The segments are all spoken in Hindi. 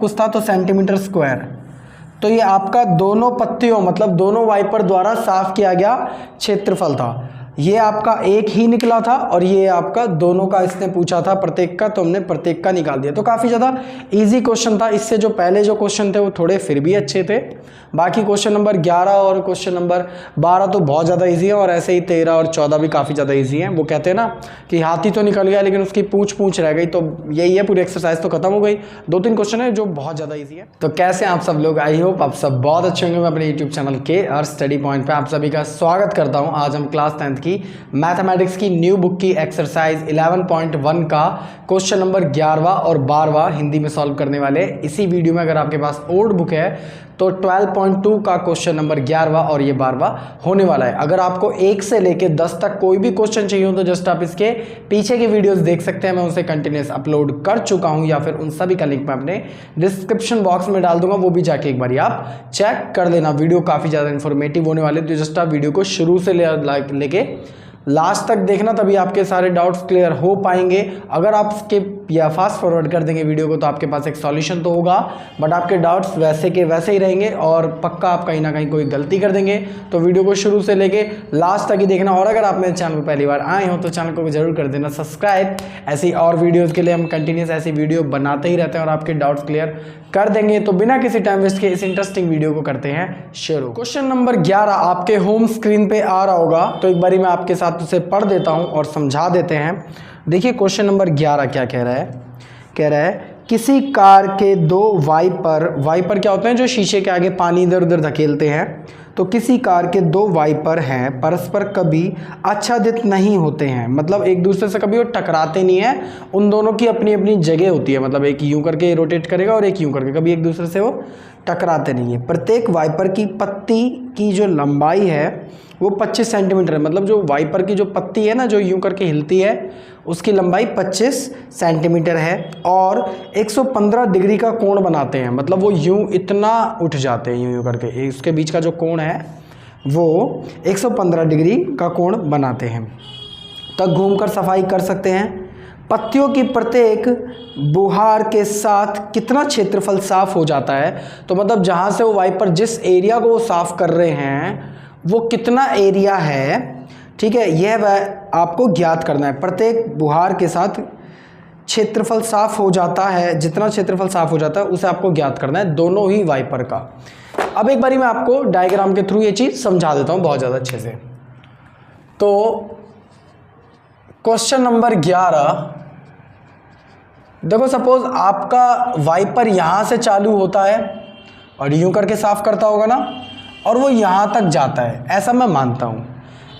कुछ था तो सेंटीमीटर स्क्वायर। तो ये आपका दोनों पत्तियों मतलब दोनों वाइपर द्वारा साफ किया गया क्षेत्रफल था। ये आपका एक ही निकला था और ये आपका दोनों का इसने पूछा था प्रत्येक का, तो हमने प्रत्येक का निकाल दिया। तो काफ़ी ज़्यादा इजी क्वेश्चन था। इससे जो पहले जो क्वेश्चन थे वो थोड़े फिर भी अच्छे थे। बाकी क्वेश्चन नंबर 11 और क्वेश्चन नंबर 12 तो बहुत ज़्यादा इजी है, और ऐसे ही 13 और 14 भी काफ़ी ज़्यादा इजी हैं। वो कहते हैं ना कि हाथी तो निकल गया लेकिन उसकी पूंछ रह गई, तो यही है, पूरी एक्सरसाइज तो खत्म हो गई। 2-3 क्वेश्चन है जो बहुत ज़्यादा ईजी है। तो कैसे आप सब लोग, आई होप आप सब बहुत अच्छे होंगे। मैं अपने यूट्यूब चैनल के और स्टडी पॉइंट पे आप सभी का स्वागत करता हूं। आज हम क्लास 10th की मैथमेटिक्स की न्यू बुक की एक्सरसाइज 11.1 का क्वेश्चन नंबर 11वां और 12वां हिंदी में सॉल्व करने वाले। इसी वीडियो में अगर आपके पास ओल्ड बुक है तो 12.2 का क्वेश्चन नंबर 11वां और ये 12वां होने वाला है। अगर आपको 1 से लेके 10 तक कोई भी क्वेश्चन चाहिए हो तो जस्ट आप इसके पीछे की वीडियोस देख सकते हैं। मैं उसे कंटिन्यूस अपलोड कर चुका हूं, या फिर उन सभी का लिंक मैं अपने डिस्क्रिप्शन बॉक्स में डाल दूंगा, वो भी जाके एक बार आप चेक कर लेना। वीडियो काफ़ी ज़्यादा इन्फॉर्मेटिव होने वाले, तो जस्ट आप वीडियो को शुरू से लेके लास्ट तक देखना, तभी आपके सारे डाउट्स क्लियर हो पाएंगे। अगर आप स्किप या फास्ट फॉरवर्ड कर देंगे वीडियो को तो आपके पास एक सॉल्यूशन तो होगा, बट आपके डाउट्स वैसे के वैसे ही रहेंगे और पक्का आप कहीं ना कहीं कोई गलती कर देंगे। तो वीडियो को शुरू से लेके लास्ट तक ही देखना। और अगर आप मेरे चैनल पर पहली बार आए हो तो चैनल को जरूर कर देना सब्सक्राइब। ऐसी और वीडियोज़ के लिए हम कंटिन्यूस ऐसी वीडियो बनाते ही रहते हैं और आपके डाउट्स क्लियर कर देंगे। तो बिना किसी टाइम वेस्ट के इस इंटरेस्टिंग वीडियो को करते हैं शुरू। क्वेश्चन नंबर 11 आपके होम स्क्रीन पे आ रहा होगा, तो एक बारी मैं आपके साथ उसे पढ़ देता हूं और समझा देते हैं। देखिए क्वेश्चन नंबर 11 क्या कह रहा है। कह रहा है किसी कार के दो वाइपर क्या होते हैं, जो शीशे के आगे पानी इधर उधर धकेलते हैं। तो किसी कार के दो वाइपर हैं, परस्पर कभी आच्छादित नहीं होते हैं, मतलब एक दूसरे से कभी वो टकराते नहीं है। उन दोनों की अपनी अपनी जगह होती है, मतलब एक यूं करके रोटेट करेगा और एक यूं करके, कभी एक दूसरे से वो टकराते नहीं है। प्रत्येक वाइपर की पत्ती की जो लंबाई है वो 25 सेंटीमीटर है। मतलब जो वाइपर की जो पत्ती है ना, जो यूं करके हिलती है, उसकी लंबाई 25 सेंटीमीटर है और 115 डिग्री का कोण बनाते हैं। मतलब वो यूं इतना उठ जाते हैं, यूं करके उसके बीच का जो कोण है वो 115 डिग्री का कोण बनाते हैं। तक घूमकर सफाई कर सकते हैं। पत्तियों की प्रत्येक बुहार के साथ कितना क्षेत्रफल साफ हो जाता है। तो मतलब जहाँ से वो वाइपर जिस एरिया को वो साफ कर रहे हैं वो कितना एरिया है, ठीक है, यह वह आपको ज्ञात करना है। प्रत्येक बुहार के साथ क्षेत्रफल साफ हो जाता है, जितना क्षेत्रफल साफ हो जाता है उसे आपको ज्ञात करना है, दोनों ही वाइपर का। अब एक बारी मैं आपको डायग्राम के थ्रू ये चीज़ समझा देता हूँ बहुत ज़्यादा अच्छे से। तो क्वेश्चन नंबर 11 देखो, सपोज आपका वाइपर यहाँ से चालू होता है और यूं करके साफ करता होगा ना, और वो यहाँ तक जाता है, ऐसा मैं मानता हूँ।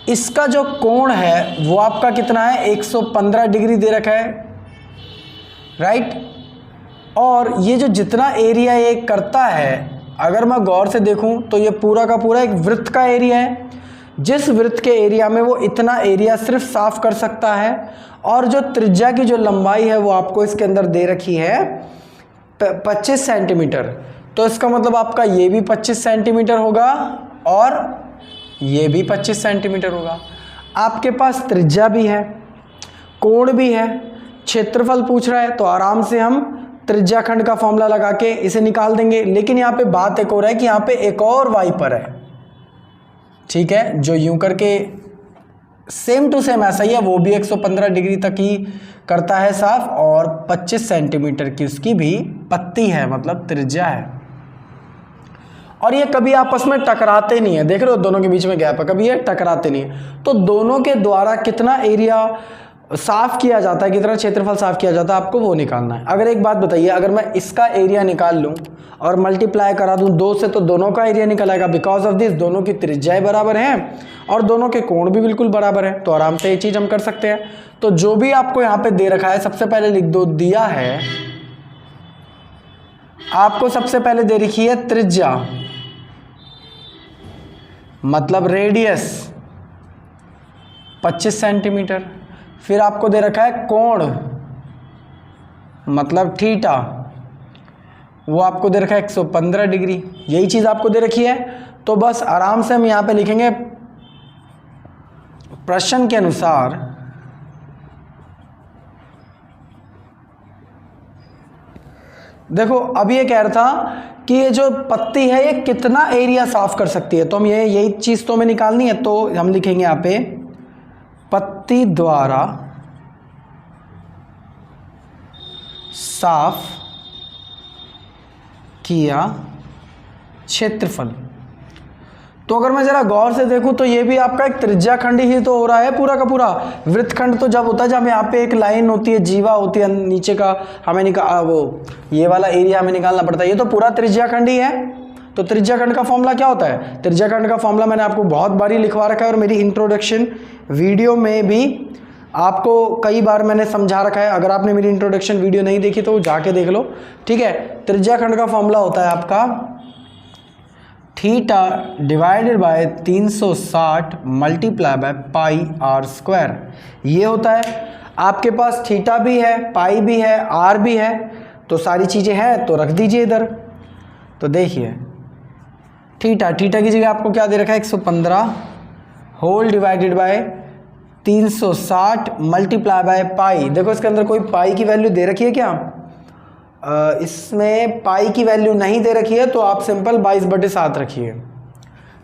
इसका जो कोण है वो आपका कितना है, 115 डिग्री दे रखा है, राइट। और ये जो जितना एरिया ये करता है, अगर मैं गौर से देखूं तो ये पूरा का पूरा एक वृत्त का एरिया है। जिस वृत्त के एरिया में वो इतना एरिया सिर्फ साफ कर सकता है, और जो त्रिज्या की जो लंबाई है वो आपको इसके अंदर दे रखी है 25 सेंटीमीटर। तो इसका मतलब आपका ये भी 25 सेंटीमीटर होगा और ये भी 25 सेंटीमीटर होगा। आपके पास त्रिज्या भी है, कोण भी है, क्षेत्रफल पूछ रहा है, तो आराम से हम त्रिज्या खंड का फॉर्मूला लगा के इसे निकाल देंगे। लेकिन यहाँ पे बात एक और है कि यहाँ पे एक और वाइपर है, ठीक है, जो यूं करके सेम टू सेम ऐसा ही है, वो भी 115 डिग्री तक ही करता है साफ, और 25 सेंटीमीटर की उसकी भी पत्ती है, मतलब त्रिज्या है। और ये कभी आपस में टकराते नहीं है, देख रहे हो दोनों के बीच में गैप है, कभी ये टकराते नहीं है। तो दोनों के द्वारा कितना एरिया साफ किया जाता है, कितना क्षेत्रफल साफ किया जाता है, आपको वो निकालना है। अगर एक बात बताइए, अगर मैं इसका एरिया निकाल लूं और मल्टीप्लाई करा दूं 2 से, तो दोनों का एरिया निकल आएगा। बिकॉज ऑफ दिस दोनों की त्रिज्याएं बराबर हैं और दोनों के कोण भी बिल्कुल बराबर है, तो आराम से ये चीज हम कर सकते हैं। तो जो भी आपको यहाँ पे दे रखा है, सबसे पहले लिख दो, दिया है आपको सबसे पहले दे रखी है त्रिज्या, मतलब रेडियस 25 सेंटीमीटर। फिर आपको दे रखा है कोण, मतलब थीटा, वो आपको दे रखा है 115 डिग्री। यही चीज आपको दे रखी है। तो बस आराम से हम यहां पे लिखेंगे, प्रश्न के अनुसार देखो अब ये कह रहा था कि ये जो पत्ती है ये कितना एरिया साफ कर सकती है, तो हम यही चीज़ तो हमें निकालनी है। तो हम लिखेंगे यहाँ पे पत्ती द्वारा साफ किया क्षेत्रफल। तो अगर मैं ज़रा गौर से देखूं तो ये भी आपका एक त्रिज्याखंड ही तो हो रहा है पूरा का पूरा। वृत्तखंड तो जब होता है जब यहाँ पे एक लाइन होती है, जीवा होती है नीचे का, हमें ये वाला एरिया हमें निकालना पड़ता है। ये तो पूरा त्रिज्याखंड ही है। तो त्रिज्याखंड का फॉर्मूला क्या होता है? त्रिज्याखंड का फॉर्मूला मैंने आपको बहुत बारी लिखवा रखा है और मेरी इंट्रोडक्शन वीडियो में भी आपको कई बार मैंने समझा रखा है। अगर आपने मेरी इंट्रोडक्शन वीडियो नहीं देखी तो जाके देख लो, ठीक है। त्रिज्याखंड का फॉर्मूला होता है आपका theta divided by 360 multiply by pi r square. ये होता है। आपके पास थीटा भी है, पाई भी है, आर भी है, तो सारी चीज़ें हैं तो रख दीजिए इधर। तो देखिए थीटा की जगह आपको क्या दे रखा है 115 whole divided by 360 multiply by pi. देखो इसके अंदर कोई पाई की वैल्यू दे रखी है क्या? इसमें पाई की वैल्यू नहीं दे रखी है, तो आप सिंपल 22/7 रखिए,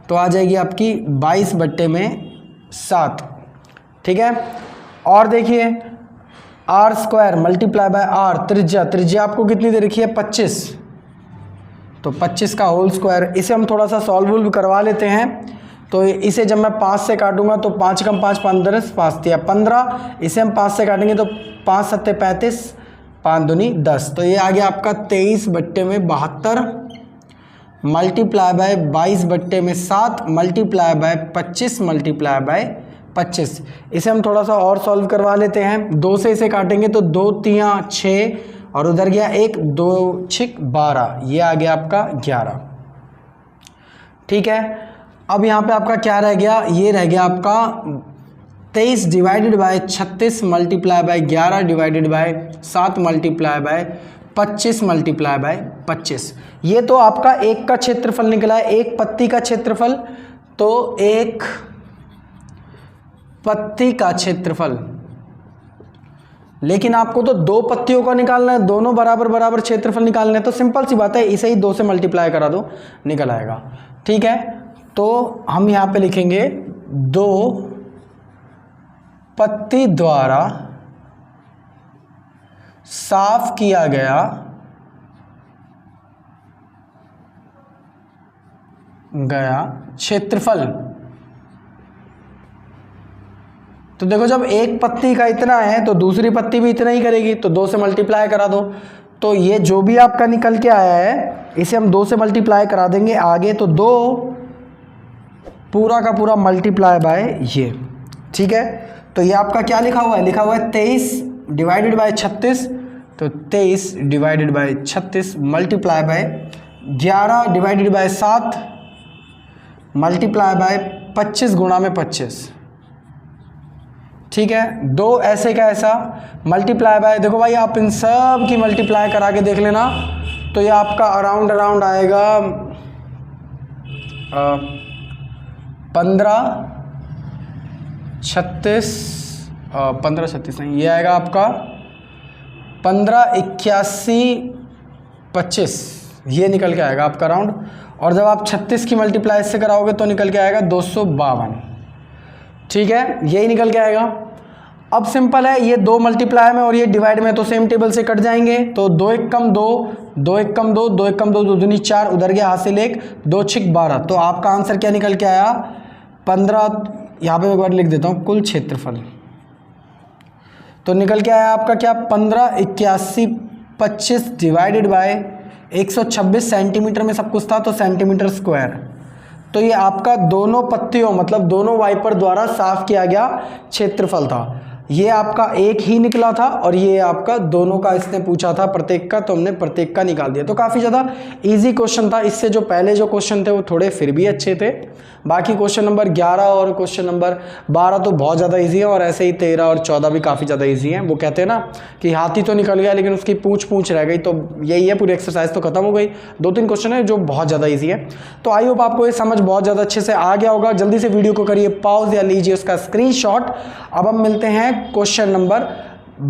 तो आ जाएगी आपकी 22/7, ठीक है। और देखिए r square multiply by r, त्रिज्या आपको कितनी दे रखी है 25, तो 25 का होल स्क्वायर। इसे हम थोड़ा सा सॉल्व करवा लेते हैं। तो इसे जब मैं 5 से काटूंगा तो 5 कम 5 15, 5 तिया 15। इसे हम 5 से काटेंगे तो 5 7 35, 5 दूनी 10। तो ये आ गया आपका 23/72 multiply by 22/7 multiply by 25 multiply by 25। इसे हम थोड़ा सा और सॉल्व करवा लेते हैं। 2 से इसे काटेंगे तो 2 तिया 6 और उधर गया 1, 2 6 12, ये आ गया आपका 11, ठीक है। अब यहाँ पे आपका क्या रह गया? ये रह गया आपका 23 divided by 36 multiply by 11 divided by 7 multiply by 25 multiply by 25। ये तो आपका एक का क्षेत्रफल निकला है, एक पत्ती का क्षेत्रफल। तो एक पत्ती का क्षेत्रफल, लेकिन आपको तो 2 पत्तियों का निकालना है, दोनों बराबर बराबर क्षेत्रफल निकालना है। तो सिंपल सी बात है, इसे ही 2 से मल्टीप्लाई करा दो, निकल आएगा, ठीक है। तो हम यहाँ पे लिखेंगे 2 पत्ती द्वारा साफ किया गया क्षेत्रफल। तो देखो जब एक पत्ती का इतना है तो दूसरी पत्ती भी इतना ही करेगी, तो 2 से मल्टीप्लाई करा दो। तो ये जो भी आपका निकल के आया है इसे हम 2 से मल्टीप्लाई करा देंगे आगे, तो 2 पूरा का पूरा मल्टीप्लाई बाय ये, ठीक है। तो ये आपका क्या लिखा हुआ है? लिखा हुआ है 23 डिवाइडेड बाय 36, तो 23 divided by 36 multiply by 11 divided by 7 multiply by 25 गुणा में 25, ठीक है। 2 ऐसे का ऐसा मल्टीप्लाई बाय, देखो भाई आप इन सब की मल्टीप्लाई करा के देख लेना, तो ये आपका अराउंड आएगा 15 36 नहीं, ये आएगा आपका 15 81 25, ये निकल के आएगा आपका राउंड। और जब आप 36 की मल्टीप्लाई से कराओगे तो निकल के आएगा 252, ठीक है, यही निकल के आएगा। अब सिंपल है, ये 2 मल्टीप्लाई में और ये डिवाइड में, तो सेम टेबल से कट जाएंगे। तो 2 1 कम 2, 2 1 कम 2, 2 1 कम 2, 2 दूनी 4, उधर गया हासिल 1, 2 6 12। तो आपका आंसर क्या निकल के आया? 15। यहाँ पे एक बार लिख देता हूँ कुल क्षेत्रफल, तो निकल के आया आपका क्या? 15 81 25 डिवाइडेड बाय 126 सेंटीमीटर में सब कुछ था, तो सेंटीमीटर स्क्वायर। तो ये आपका दोनों पत्तियों मतलब दोनों वाइपर द्वारा साफ किया गया क्षेत्रफल था। ये आपका एक ही निकला था और ये आपका दोनों का इसने पूछा था प्रत्येक का, तो हमने प्रत्येक का निकाल दिया। तो काफ़ी ज़्यादा इजी क्वेश्चन था। इससे जो पहले जो क्वेश्चन थे वो थोड़े फिर भी अच्छे थे। बाकी क्वेश्चन नंबर 11 और क्वेश्चन नंबर 12 तो बहुत ज़्यादा इजी है, और ऐसे ही 13 और 14 भी काफ़ी ज़्यादा इजी हैं। वो कहते हैं ना कि हाथी तो निकल गया लेकिन उसकी पूँछ रह गई, तो यही है, पूरी एक्सरसाइज तो खत्म हो गई। 2-3 क्वेश्चन है जो बहुत ज़्यादा ईजी है। तो आई होप आपको ये समझ बहुत ज़्यादा अच्छे से आ गया होगा। जल्दी से वीडियो को करिए पॉज या लीजिए उसका स्क्रीनशॉट। अब हम मिलते हैं क्वेश्चन नंबर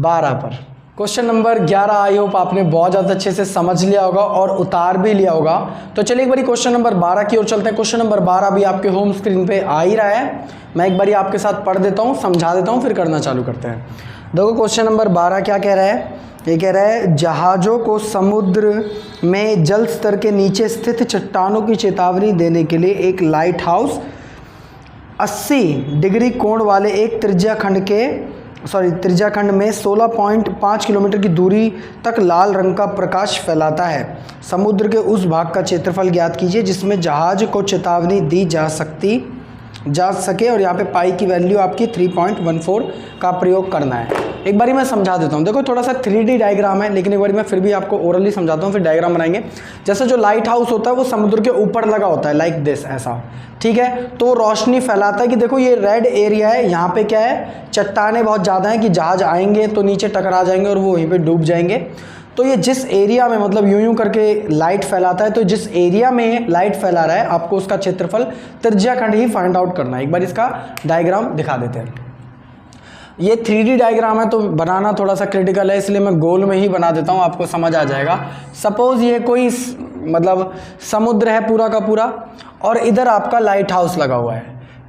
12 पर। क्वेश्चन नंबर 11 आई होप आपने बहुत ज़्यादा अच्छे से समझ लिया होगा और उतार भी लिया होगा। तो चलिए एक बारी क्वेश्चन नंबर 12 की ओर चलते हैं। क्वेश्चन नंबर 12 भी आपके होम स्क्रीन पे आ ही रहा है, मैं एक बारी आपके साथ पढ़ देता हूँ, समझा देता हूँ, फिर करना चालू करते हैं। देखो क्वेश्चन नंबर 12 क्या कह रहा है, ये कह रहा है जहाज़ों को समुद्र में जल स्तर के नीचे स्थित चट्टानों की चेतावनी देने के लिए एक लाइट हाउस 80 डिग्री कोण वाले एक त्रिज्याखंड में 16.5 किलोमीटर की दूरी तक लाल रंग का प्रकाश फैलाता है। समुद्र के उस भाग का क्षेत्रफल ज्ञात कीजिए जिसमें जहाज को चेतावनी दी जा सके और यहाँ पे पाई की वैल्यू आपकी 3.14 का प्रयोग करना है। एक बारी मैं समझा देता हूँ। देखो थोड़ा सा 3D डायग्राम है, लेकिन एक बारी मैं फिर भी आपको ओरली समझाता हूँ, फिर डायग्राम बनाएंगे। जैसे जो लाइट हाउस होता है वो समुद्र के ऊपर लगा होता है, लाइक दिस, ऐसा, ठीक है। तो रोशनी फैलाता है कि देखो ये रेड एरिया है, यहाँ पे क्या है, चट्टानें बहुत ज़्यादा हैं कि जहाज आएंगे तो नीचे टकरा जाएंगे और वो वहीं पे डूब जाएंगे। तो ये जिस एरिया में मतलब यूं करके लाइट फैलाता है, तो जिस एरिया में लाइट फैला रहा है आपको उसका क्षेत्रफल त्रिज्याखंड ही फाइंड आउट करना है। एक बार इसका डायग्राम दिखा देते हैं। ये 3D डायग्राम है तो बनाना थोड़ा सा क्रिटिकल है, इसलिए मैं गोल में ही बना देता हूँ, आपको समझ आ जाएगा। सपोज ये कोई मतलब समुद्र है पूरा का पूरा और इधर आपका लाइट हाउस लगा हुआ है,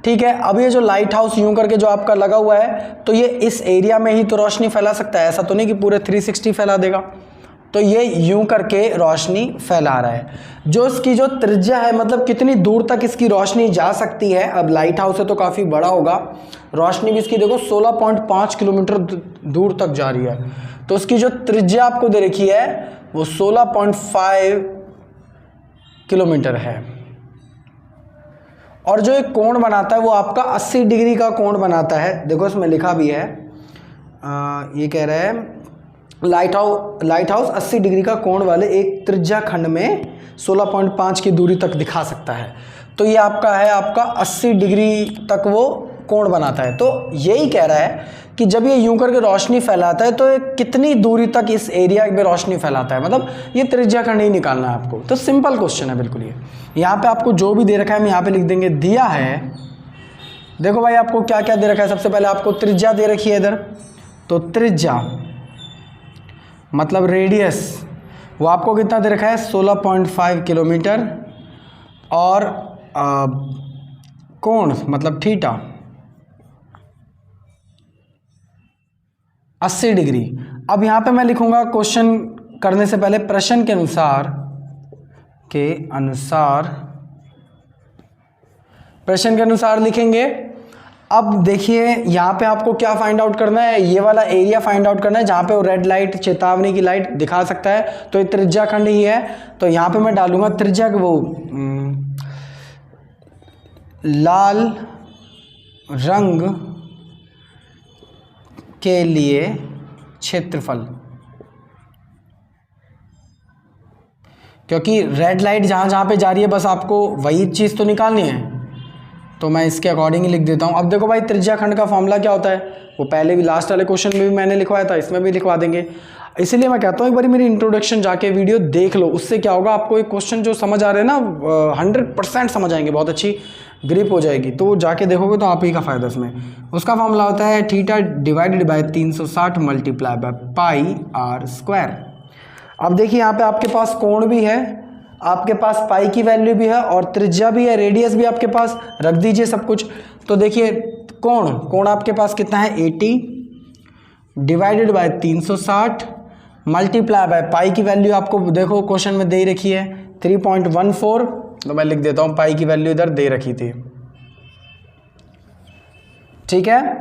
ठीक है। अब ये जो लाइट हाउस यूं करके जो आपका लगा हुआ है, तो ये इस एरिया में ही तो रोशनी फैला सकता है, ऐसा तो नहीं कि पूरे 360 फैला देगा। तो ये यूं करके रोशनी फैला रहा है। जो इसकी जो त्रिज्या है, मतलब कितनी दूर तक इसकी रोशनी जा सकती है, अब लाइट हाउस है तो काफ़ी बड़ा होगा, रोशनी भी इसकी देखो 16.5 किलोमीटर दूर तक जा रही है। तो इसकी जो त्रिज्या आपको दे रखी है वो 16.5 किलोमीटर है। और जो एक कोण बनाता है वो आपका 80 डिग्री का कोण बनाता है। देखो इसमें लिखा भी है, ये कह रहा है लाइट हाउस 80 डिग्री का कोण वाले एक त्रिज्याखंड में 16.5 की दूरी तक दिखा सकता है। तो ये आपका है, आपका 80 डिग्री तक वो कोण बनाता है। तो यही कह रहा है कि जब ये यूं करके रोशनी फैलाता है तो ये कितनी दूरी तक इस एरिया में रोशनी फैलाता है, मतलब ये त्रिज्याखंड ही निकालना है आपको। तो सिंपल क्वेश्चन है बिल्कुल। ये यहाँ पे आपको जो भी दे रखा है हम यहाँ पे लिख देंगे, दिया है। देखो भाई आपको क्या क्या दे रखा है, सबसे पहले आपको त्रिज्या दे रखी है इधर, तो त्रिज्या मतलब रेडियस वो आपको कितना दे रखा है 16.5 किलोमीटर, और कोण मतलब थीटा 80 डिग्री। अब यहाँ पे मैं लिखूंगा क्वेश्चन करने से पहले प्रश्न के अनुसार लिखेंगे। अब देखिए यहाँ पे आपको क्या फाइंड आउट करना है, ये वाला एरिया फाइंड आउट करना है जहाँ पे वो रेड लाइट चेतावनी की लाइट दिखा सकता है। तो ये त्रिज्याखंड ही है, तो यहाँ पे मैं डालूंगा त्रिज्या वो लाल रंग के लिए क्षेत्रफल, क्योंकि रेड लाइट जहाँ पे जा रही है बस आपको वही चीज़ तो निकालनी है, तो मैं इसके अकॉर्डिंग ही लिख देता हूँ। अब देखो भाई त्रिज्याखंड का फॉर्मूला क्या होता है, वो पहले भी लास्ट वाले क्वेश्चन में भी मैंने लिखवाया था, इसमें भी लिखवा देंगे। इसीलिए मैं कहता हूँ एक बार मेरी इंट्रोडक्शन जाके वीडियो देख लो, उससे क्या होगा आपको एक क्वेश्चन जो समझ आ रहे हैं ना 100% समझ आएंगे, बहुत अच्छी ग्रिप हो जाएगी। तो जाके देखोगे तो आप ही का फ़ायदा इसमें। उसका फॉर्मूला होता है theta divided by 360 multiply by pi r square. अब देखिए यहाँ पे आपके पास कोण भी है, आपके पास पाई की वैल्यू भी है और त्रिज्या भी है, रेडियस भी आपके पास, रख दीजिए सब कुछ। तो देखिए कोण आपके पास कितना है 80 डिवाइडेड बाय 360 मल्टीप्लाई बाय पाई की वैल्यू आपको देखो क्वेश्चन में दे ही रखी है 3.14, तो मैं लिख देता हूँ पाई की वैल्यू इधर दे रखी थी, ठीक है।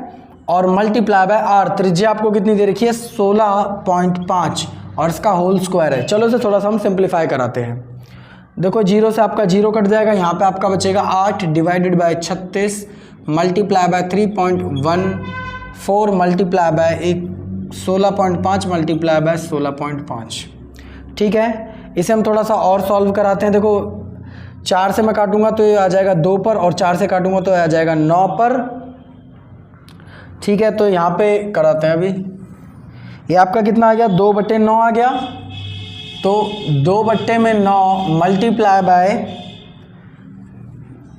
और मल्टीप्लाई बाय आर, त्रिज्या आपको कितनी दे रखी है 16.5 और इसका होल स्क्वायर है। चलो इसे थोड़ा सा हम सिंप्लीफाई कराते हैं। देखो जीरो से आपका जीरो कट जाएगा, यहाँ पे आपका बचेगा 8 divided by 36 multiply by 3.14 multiply by 16.5 multiply by 16.5, ठीक है। इसे हम थोड़ा सा और सॉल्व कराते हैं। देखो 4 से मैं काटूंगा तो ये आ जाएगा 2 पर, और 4 से काटूंगा तो ये आ जाएगा 9 पर, ठीक है। तो यहाँ पे कराते हैं अभी, ये आपका कितना आ गया 2/9 आ गया, तो 2/9 multiply by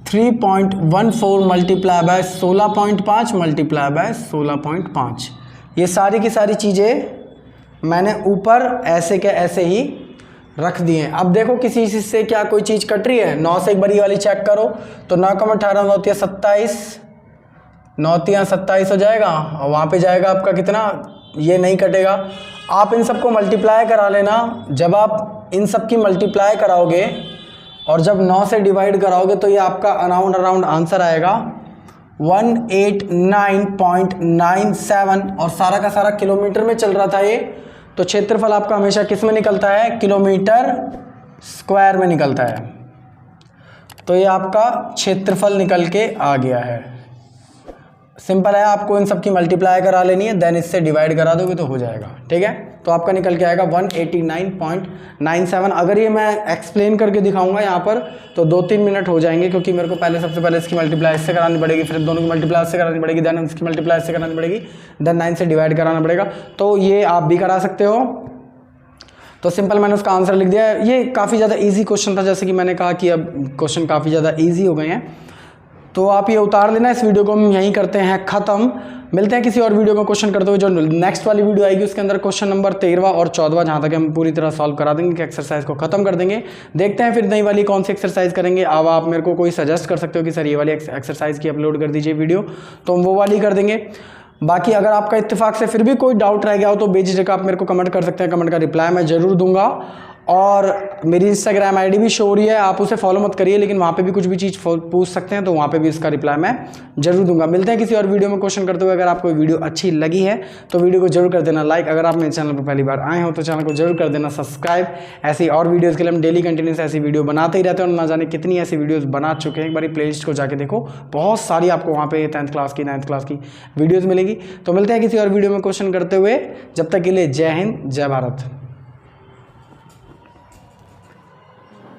3.14 multiply by 16.5 multiply by 16.5, ये सारी की सारी चीज़ें मैंने ऊपर ऐसे के ऐसे ही रख दिए। अब देखो किसी चीज़ से क्या कोई चीज़ कट रही है, 9 से एक बार ये वाली चेक करो तो 9 कम 18 9 तिया 27, 9 तिया 27 हो जाएगा और वहाँ पे जाएगा आपका कितना, ये नहीं कटेगा। आप इन सबको मल्टीप्लाई करा लेना। जब आप इन सब की मल्टीप्लाई कराओगे और जब 9 से डिवाइड कराओगे तो ये आपका अराउंड आंसर आएगा 189.97 और सारा का सारा किलोमीटर में चल रहा था ये। तो क्षेत्रफल आपका हमेशा किस में निकलता है, किलोमीटर स्क्वायर में निकलता है। तो ये आपका क्षेत्रफल निकल के आ गया है। सिंपल है, आपको इन सब की मल्टीप्लाई करा लेनी है, देन इससे डिवाइड करा दोगे तो हो जाएगा। ठीक है, तो आपका निकल के आएगा 189.97। अगर ये मैं एक्सप्लेन करके दिखाऊंगा यहाँ पर तो 2-3 मिनट हो जाएंगे, क्योंकि मेरे को पहले सबसे पहले इसकी मल्टीप्लाई इससे करानी पड़ेगी, फिर दोनों की मल्टीप्लाई इससे करानी पड़ेगी, देन इसकी मल्टीप्लाई इससे करानी पड़ेगी, देन 9 से डिवाइड कराना पड़ेगा। तो ये आप भी करा सकते हो। तो सिंपल मैंने उसका आंसर लिख दिया है। ये काफ़ी ज़्यादा ईजी क्वेश्चन था, जैसे कि मैंने कहा कि अब क्वेश्चन काफ़ी ज़्यादा ईजी हो गए हैं, तो आप ये उतार लेना। इस वीडियो को हम यहीं करते हैं ख़त्म। मिलते हैं किसी और वीडियो में क्वेश्चन करते हुए। जो नेक्स्ट वाली वीडियो आएगी उसके अंदर क्वेश्चन नंबर 13वां और 14वां जहाँ तक हम पूरी तरह सॉल्व करा देंगे कि एक्सरसाइज को खत्म कर देंगे। देखते हैं फिर नई वाली कौन सी एक्सरसाइज करेंगे। अब आप मेरे को कोई सजेस्ट कर सकते हो कि सर ये वाली एक्सरसाइज की अपलोड कर दीजिए वीडियो, तो हम वो वाली कर देंगे। बाकी अगर आपका इत्तेफाक से फिर भी कोई डाउट रह गया हो तो बेझिझक आप मेरे को कमेंट कर सकते हैं, कमेंट का रिप्लाई मैं ज़रूर दूंगा। और मेरी इंस्टाग्राम आईडी भी शो हो रही है, आप उसे फॉलो मत करिए, लेकिन वहाँ पे भी कुछ भी चीज़ पूछ सकते हैं, तो वहाँ पे भी इसका रिप्लाई मैं जरूर दूंगा। मिलते हैं किसी और वीडियो में क्वेश्चन करते हुए। अगर आपको वीडियो अच्छी लगी है तो वीडियो को जरूर कर देना लाइक। अगर आप मेरे चैनल पर पहली बार आए हो तो चैनल को जरूर कर देना सब्सक्राइब। ऐसी और वीडियोज़ के लिए हम डेली कंटिन्यूस ऐसी वीडियो बनाते ही रहते हैं, और ना जाने कितनी ऐसी वीडियोज़ बना चुके हैं। एक बार प्ले लिस्ट को जाके देखो, बहुत सारी आपको वहाँ पे 10th क्लास की 9th क्लास की वीडियोज़ मिलेगी। तो मिलते हैं किसी और वीडियो में क्वेश्चन करते हुए। जब तक के लिए जय हिंद, जय भारत।